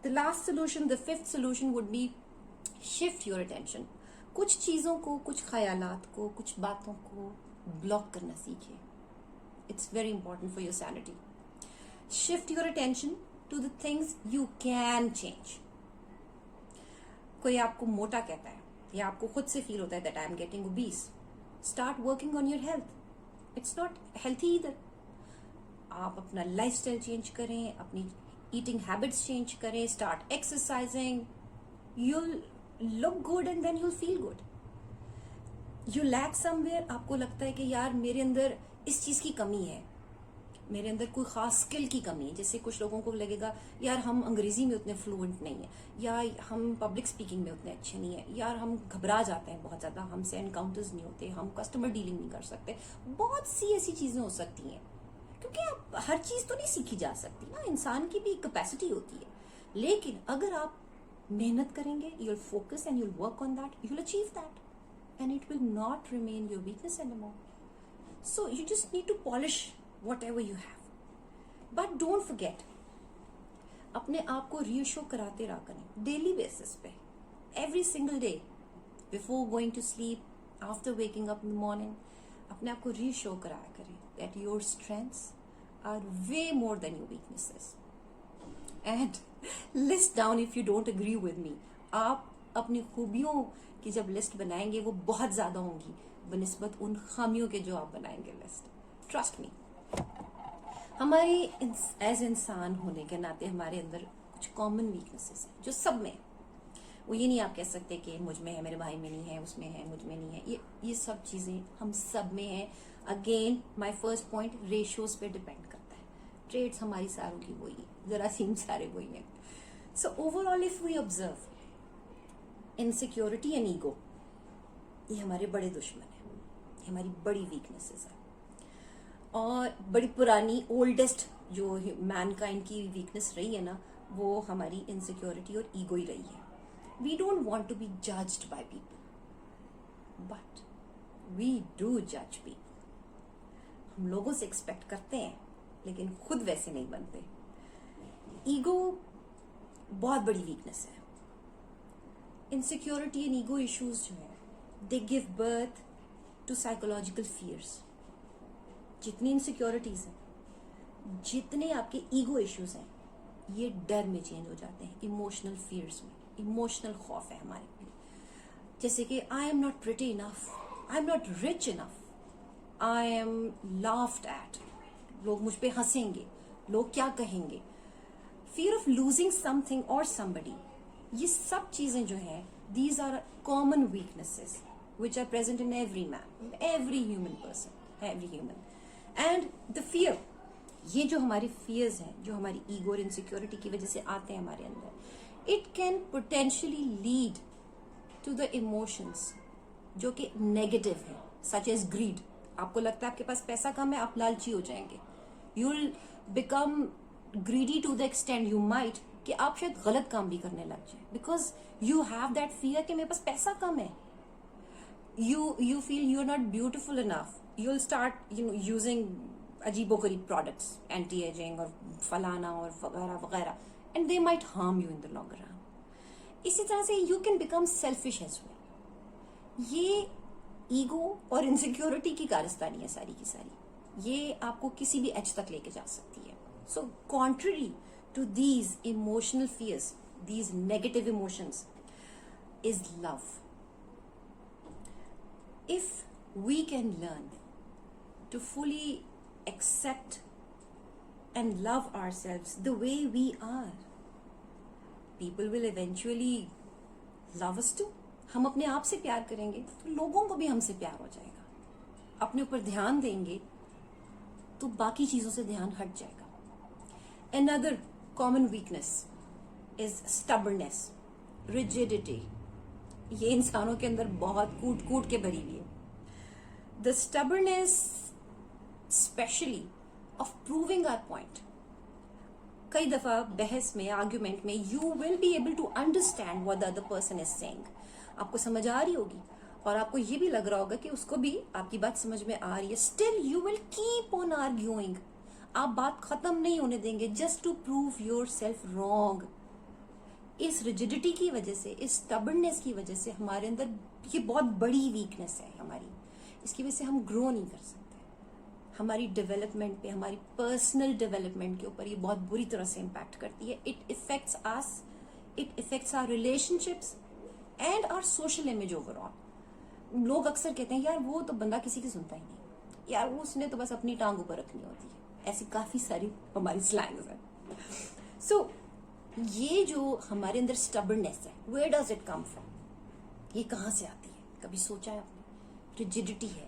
The last solution, the fifth solution would be shift your attention. कुछ चीजों को, कुछ ख्यालात को, कुछ बातों को ब्लॉक करना सीखिए. It's very important for your sanity. Shift your attention to the things you can change. कोई आपको मोटा कहता है या आपको खुद से फील होता है that I am getting obese, start working on your health. It's not healthy either. आप अपना लाइफस्टाइल चेंज करें, अपनी ईटिंग हैबिट्स चेंज करें, start exercising. You'll look good and then you'll feel good. You lack somewhere, आपको लगता है कि यार मेरे अंदर इस चीज की कमी है, मेरे अंदर कोई खास स्किल की कमी है. जैसे कुछ लोगों को लगेगा यार हम अंग्रेजी में उतने फ्लुएंट नहीं है, या हम पब्लिक स्पीकिंग में उतने अच्छे नहीं है, यार हम घबरा जाते हैं बहुत ज्यादा, हमसे एनकाउंटर्स नहीं होते, हम कस्टमर डीलिंग नहीं कर सकते. बहुत सी ऐसी चीजें हो सकती हैं, क्योंकि आप हर चीज तो नहीं सीखी जा सकती ना, इंसान की भी कैपेसिटी होती है. लेकिन अगर आप मेहनत करेंगे, you will focus and you will work on that, you will achieve that, and it will not remain your weakness anymore. So you just need to polish whatever you have. But don't forget, अपने आप को reassure कराते रहा करें daily basis पे, every single day, before going to sleep, after waking up in the morning. अपने आप को रीअश्योर कराया करें that your strengths are way more than your weaknesses. And list down if you don't agree with me. आप अपनी खूबियों की जब लिस्ट बनाएंगे वो बहुत ज्यादा होंगी बनिस्बत उन खामियों के जो आप बनाएंगे लिस्ट. Trust me. हमारी एज इंसान होने के नाते हमारे अंदर कुछ कॉमन वीकनेसेस हैं जो सब में. वो ये नहीं आप कह सकते कि मुझ में है, मेरे भाई में नहीं है, उसमें है, मुझ में नहीं है. ये सब चीजें हम सब में हैं. Again my first point, ratios पे डिपेंड करता है. ट्रेड्स हमारी सारों की वही है, जरासीम सारे वही हैं. So overall if we observe, insecurity and ego ये हमारे बड़े दुश्मन है, ये हमारी बड़ी वीकनेसेस है. और बड़ी पुरानी ओल्डेस्ट जो मैनकाइंड की वीकनेस रही है ना, वो हमारी इनसिक्योरिटी और ईगो ही रही है. We don't want to be judged by people, but we do जज पीपल. हम लोगों से एक्सपेक्ट करते हैं लेकिन खुद वैसे नहीं बनते. ईगो बहुत बड़ी वीकनेस है. इनसिक्योरिटी एंड ईगो इश्यूज जो है, they give birth to psychological fears. जितनी इनसिक्योरिटीज हैं, जितने आपके ईगो इश्यूज हैं, ये डर में चेंज हो जाते हैं, इमोशनल फियर्स में. इमोशनल खौफ है हमारे लिए. जैसे कि I am not pretty enough, I am not rich enough, I am laughed at, लोग मुझ पे हंसेंगे, लोग क्या कहेंगे. फियर ऑफ लूजिंग समथिंग और समबडी. ये सब चीजें जो हैं, these are common weaknesses which are present in every man, every human person, every human. And the fear, ये जो हमारी फियर्स हैं, जो हमारी ईगो और इनसिक्योरिटी की वजह से आते हैं हमारे अंदर, it can potentially lead to the emotions जो कि नेगेटिव है, सच एज ग्रीड. आपको लगता है आपके पास पैसा कम है, आप लालची हो जाएंगे. You will become greedy to the extend you might कि आप शायद गलत काम भी करने लग जाए, because you have that fear कि मेरे पास पैसा कम है. You feel you're not beautiful enough. You'll start using अजीबोगरीब products, anti-aging और फलाना और वगैरह वगैरह, and they might harm you in the long run. इसी तरह से you can become selfish as well. ये ईगो और इनसिक्योरिटी की कारस्तानी है सारी की सारी. ये आपको किसी भी एज तक लेके जा सकती है. So contrary to these emotional fears, these negative emotions, is love. If we can learn to fully accept and love ourselves the way we are, people will eventually love us too. हम अपने आप से प्यार करेंगे तो लोगों को भी हमसे प्यार हो जाएगा. अपने ऊपर ध्यान देंगे तो बाकी चीजों से ध्यान हट जाएगा. Another common weakness is stubbornness, rigidity. ये इंसानों के अंदर बहुत कूट कूट के भरी हुई है. The stubbornness especially of proving our point. कई दफा बहस में, आर्ग्यूमेंट में, you will be able to understand what the other person is saying. आपको समझ आ रही होगी और आपको ये भी लग रहा होगा कि उसको भी आपकी बात समझ में आ रही है. Still you will keep on arguing. आप बात खत्म नहीं होने देंगे just to prove yourself wrong. इस रिजिडिटी की वजह से, इस स्टबर्ननेस की वजह से हमारे अंदर ये बहुत बड़ी वीकनेस है हमारी, इसकी वजह से हम ग्रो नहीं कर सकते। हमारी डेवलपमेंट पे, हमारी पर्सनल डेवलपमेंट के ऊपर ये बहुत बुरी तरह से इम्पैक्ट करती है। It affects us, it affects our relationships and our social image overall. लोग अक्सर कहते हैं यार वो तो बंदा किसी की सुनता ही नहीं, यार वो उसने तो बस अपनी टांग ऊपर रखनी होती है। ऐसी काफी सारी हमारी स्लैंग्स हैं। सो ये जो हमारे अंदर स्टबर्ननेस है, where does it come from? ये कहाँ से आती है? कभी सोचा है आपने? रिजिडिटी है,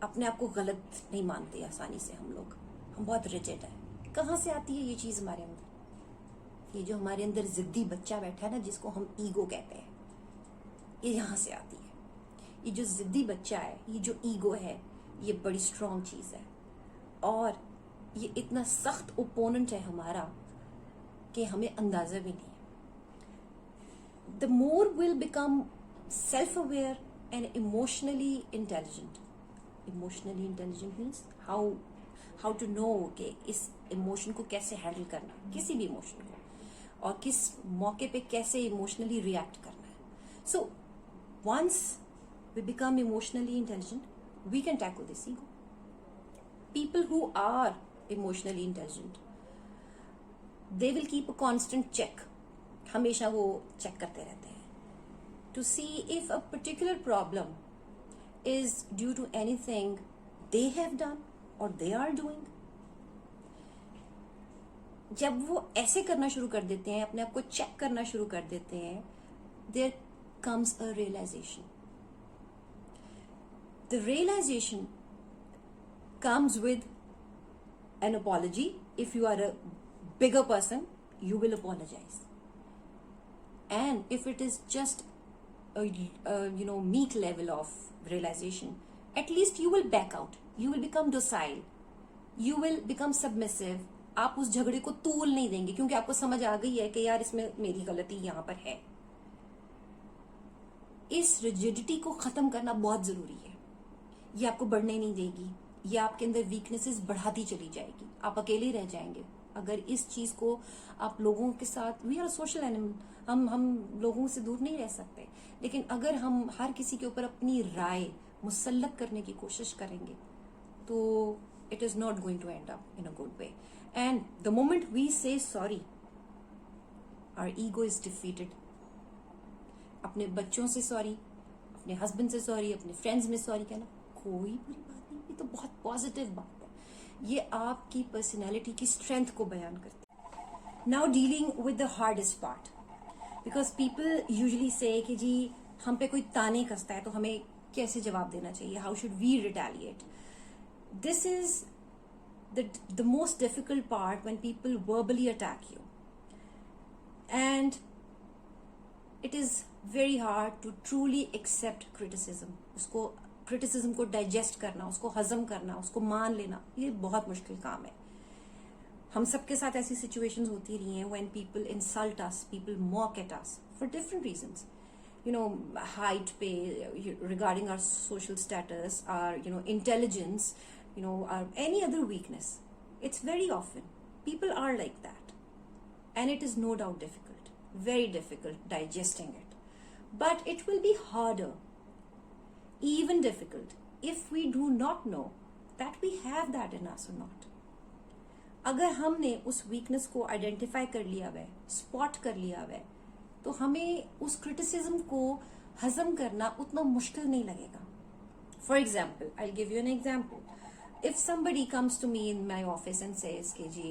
अपने आप को गलत नहीं मानते आसानी से हम लोग, हम बहुत रिजिड है। कहाँ से आती है ये चीज हमारे अंदर? ये जो हमारे अंदर जिद्दी बच्चा बैठा है ना, जिसको हम ईगो कहते हैं, ये यहाँ से आती है। ये जो जिद्दी बच्चा है, ये जो ईगो है, ये बड़ी स्ट्रांग चीज है और ये इतना सख्त ओपोनेंट है हमारा कि हमें अंदाजा भी नहीं है। The more will become self aware and emotionally intelligent. Emotionally intelligent means how to know कि इस इमोशन को कैसे हैंडल करना है, किसी भी इमोशन को, और किस मौके पे कैसे इमोशनली रिएक्ट करना है। So once we become emotionally intelligent, we can tackle this ego. People who are emotionally intelligent, they will keep a constant check. हमेशा वो चेक करते रहते हैं to see if a particular problem is due to anything they have done or they are doing. जब वो ऐसे करना शुरू कर देते हैं, अपने आप को चेक करना शुरू कर देते हैं, there comes a realization. The realization comes with an apology. If you are a bigger person, you will apologize. And if it is just a meek level of realization, at least you will back out, you will become docile, you will become submissive. आप उस झगड़े को तूल नहीं देंगे क्योंकि आपको समझ आ गई है कि यार इसमें मेरी गलती यहां पर है। इस रिजिडिटी को खत्म करना बहुत जरूरी है। ये आपको बढ़ने नहीं देगी, ये आपके अंदर वीकनेसेस बढ़ाती चली जाएगी, आप अकेले रह जाएंगे अगर इस चीज को आप लोगों के साथ। वी आर सोशल एनिमल, हम लोगों से दूर नहीं रह सकते, लेकिन अगर हम हर किसी के ऊपर अपनी राय मुसल्लत करने की कोशिश करेंगे तो it is not going to end up in a good way. And the moment we say sorry, our ego is defeated. अपने बच्चों से सॉरी, अपने हस्बैंड से सॉरी, अपने फ्रेंड्स में सॉरी कहना कोई बुरी बात नहीं, ये तो बहुत पॉजिटिव बात है। ये आपकी पर्सनैलिटी की स्ट्रेंथ को बयान करती है। Now dealing with the hardest part, because people usually से कि जी हम पे कोई ताने कसता है तो हमें कैसे जवाब देना चाहिए, how should we retaliate. This is the most difficult part when people verbally attack you, and it is very hard to truly accept criticism. उसको क्रिटिसिज्म को डाइजेस्ट करना, उसको हजम करना, उसको मान लेना, ये बहुत मुश्किल काम है। हम सबके साथ ऐसी सिचुएशंस होती रही हैं when people insult us, people mock at us for different reasons, height पे, regarding our social status, our intelligence, our any other weakness. It's very often people are like that, and it is no doubt difficult, very difficult digesting it. But it will be harder, even difficult, if we do not know that we have that in us or not. अगर हमने उस weakness को identify कर लिया हुआ है, spot कर लिया हुआ है, तो हमें उस क्रिटिसिज्म को हजम करना उतना मुश्किल नहीं लगेगा। For example, I give you an example. If somebody comes to me in my office and says, KG,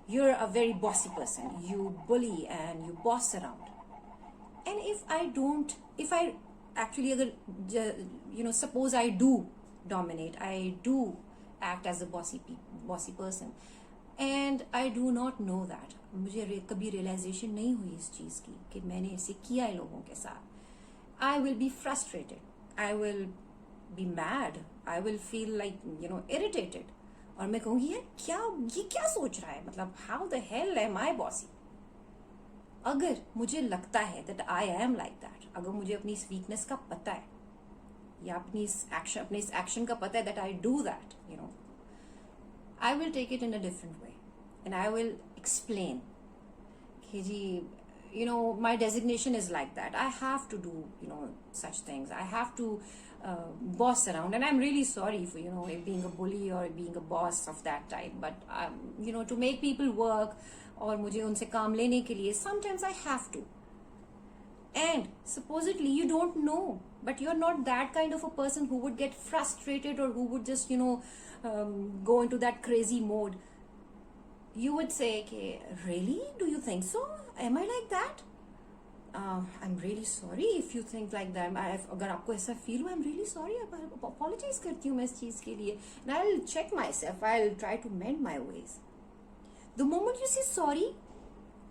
you're a very bossy person, you bully and you boss around. And if I actually, suppose I do dominate, I do act as a bossy person, and I do not know that, मुझे कभी realization नहीं हुई इस चीज की कि मैंने ऐसे किया है लोगों के साथ, I will be frustrated, I will be mad, I will feel like irritated, और मैं कहूंगी ये क्या सोच रहा है, मतलब how the hell am I bossy? अगर मुझे लगता है that I am like that, अगर मुझे अपनी इस weakness का पता है या अपने इस एक्शन का पता है that I do that, I will take it in a different way and I will explain कि जी my designation is like that. I have to do, such things. I have to boss around, and I'm really sorry for, being a bully or being a boss of that type. But, to make people work or मुझे उनसे काम लेने के लिए, sometimes I have to. And supposedly you don't know, but you're not that kind of a person who would get frustrated or who would just, go into that crazy mode. You would say, okay, really? Do you think so? Am I like that? I'm really sorry if you think like that. अगर आपको ऐसा feel हो, I'm really sorry. Apologize करती हूँ मैं इस चीज़ के लिए. And I'll check myself. I'll try to mend my ways. The moment you say sorry,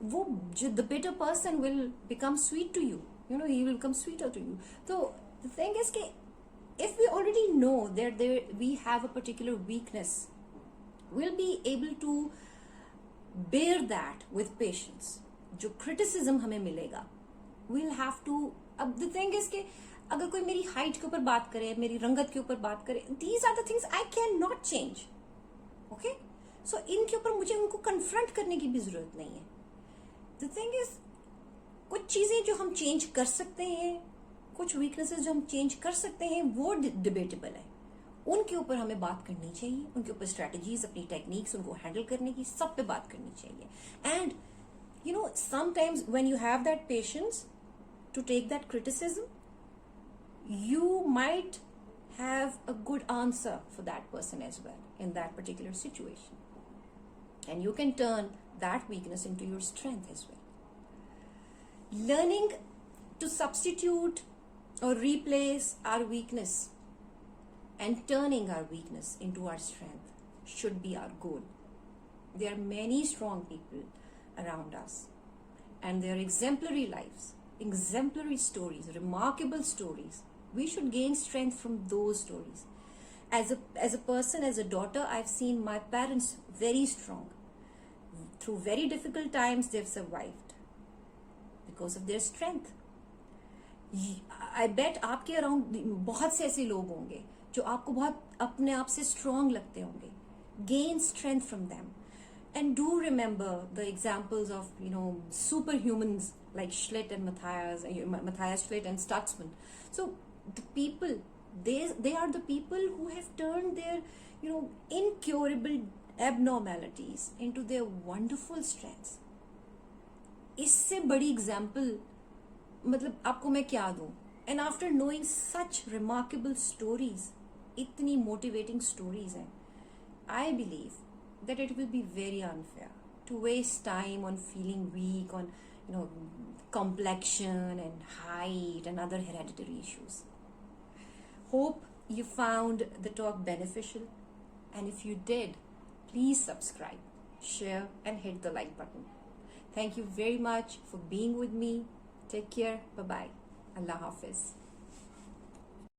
the bitter person will become sweet to you. He will become sweeter to you. So the thing is that if we already know that we have a particular weakness, we'll be able to bear that with patience. जो criticism हमें मिलेगा, we'll have to. अब the thing is कि अगर कोई मेरी height के ऊपर बात करे, मेरी रंगत के ऊपर बात करे, these are the things I cannot change. Okay? So इनके ऊपर मुझे उनको confront करने की भी जरूरत नहीं है. The thing is, कुछ चीजें जो हम चेंज कर सकते हैं, कुछ वीकनेसेस जो हम चेंज कर सकते हैं, वो डिबेटेबल है. उनके ऊपर हमें बात करनी चाहिए, उनके ऊपर स्ट्रेटजीज, अपनी टेक्निक्स, उनको हैंडल करने की, सब पे बात करनी चाहिए. And sometimes when you have that patience to take that criticism, you might have a good answer for that person as well in that particular situation. And you can turn that weakness into your strength as well. Learning to substitute or replace our weakness and turning our weakness into our strength should be our goal. There are many strong people around us, and their exemplary lives, exemplary stories, remarkable stories. We should gain strength from those stories. As a person, as a daughter, I've seen my parents very strong. Through very difficult times, they've survived because of their strength. I bet आपके around बहुत से ऐसे लोग होंगे जो आपको बहुत अपने आप से strong लगते होंगे. Gain strength from them. And do remember the examples of, superhumans like Schlitt and Matthias Schlitt and Stutzman. So the people, they are the people who have turned their, incurable abnormalities into their wonderful strengths. इससे बड़ी example, मतलब आपको मैं क्या दूं? And after knowing such remarkable stories, इतनी motivating stories हैं, I believe that it will be very unfair to waste time on feeling weak, on complexion and height and other hereditary issues. Hope you found the talk beneficial, and if you did, please subscribe, share and hit the like button. Thank you very much for being with me. Take care. Bye bye. Allah Hafiz.